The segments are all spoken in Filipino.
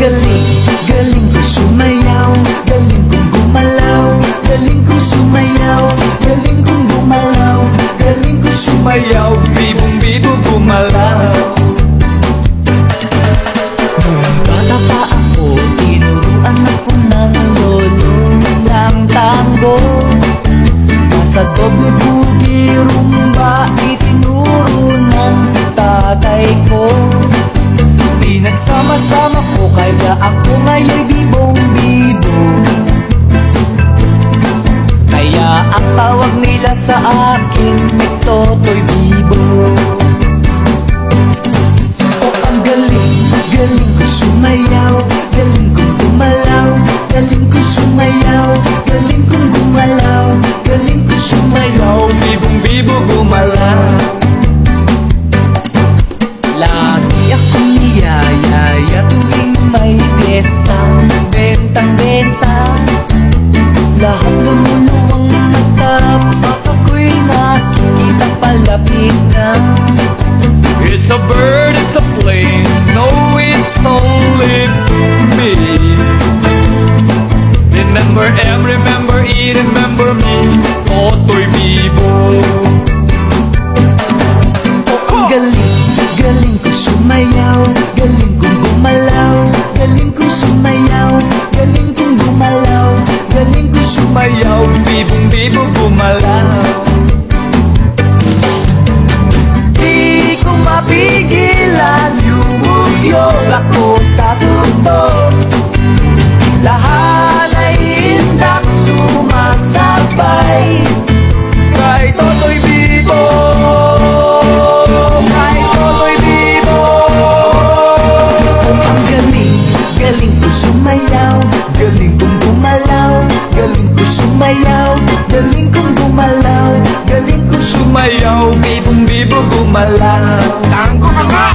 galing, galing ko sumayaw, galing kong gumalaw, galing kong sumayaw, galing kong gumalaw, galing kong sumayaw, bibong-bibo gumalaw. Nung bata pa ako, tinuruan ako ng lolo ng tango. Sa doble boogie rumba, itinuro ng tatay ko. Pinagsama-sama ko, kaya ako ngaya'y bibong-bibo. Kaya ang tawag nila sa akin, Totoy Bibo. Oh, ang galing, galing ko sumayaw, galing kong gumalaw, galing ko sumayaw, galing kong gumalaw, galing ko sumayaw, bibong-bibo gumalaw. Lagi akong niyayaya tuwing may piyesta, bentang-benta. Lahat lumuluwang mata, pag ako'y nakikita palapit na. It's a bird, it's a plane, no, it's only me. Remember M, remember E, remember me, Totoy Bibo. Oh, ang galing, galing ko sumayaw, galing kong gumalaw, galing kong sumayaw, galing kong gumalaw, galing kong sumayaw, Bibong-bibo gumalaw. di ko mapigilan, yumugyog ako sa tugtog. Lahat ay hindak sumasabay kay Totoy Bibo, kay Totoy Bibo. Ang galing, galing ko sumayaw, galing kong gumalaw, galing ko sumayaw, galing kong gumalaw, galing ko Sumayaw, bibong-bibo gumalaw. Tango ka ka!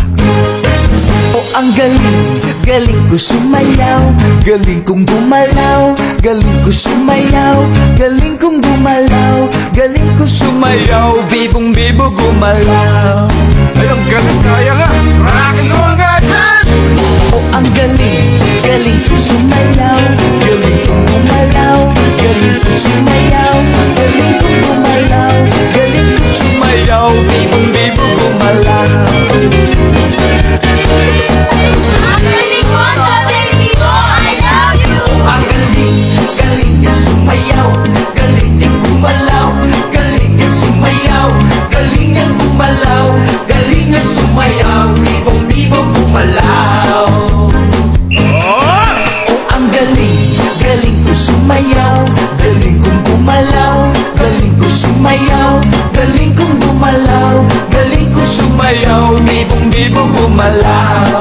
Oh, ang galing, galing ko sumayaw, galing kong gumalaw, galing ko sumayaw, galing kong gumalaw, galing ko Sumayaw, bibong-bibo gumalaw. Ay, ang galing, kaya nga! Rock and roll nga dyan! Oh, ang galing, galing ko sumayaw, galing kong gumalaw, galing ko sumayaw, galing kong gumalaw, galing ko Sumayaw, bibong-bibo gumalaw. ang galing, galing niya sumayaw, galing niya gumalaw, galing niya sumayaw, galing niya gumalaw, galing niya sumayaw, bibong-bibo gumalaw. Oh, ang galing, galing ko sumayaw, galing kong gumalaw, galing ko sumayaw, galing kong gumalaw, galing ko sumayaw, Sumayaw, bibong-bibo gumalaw.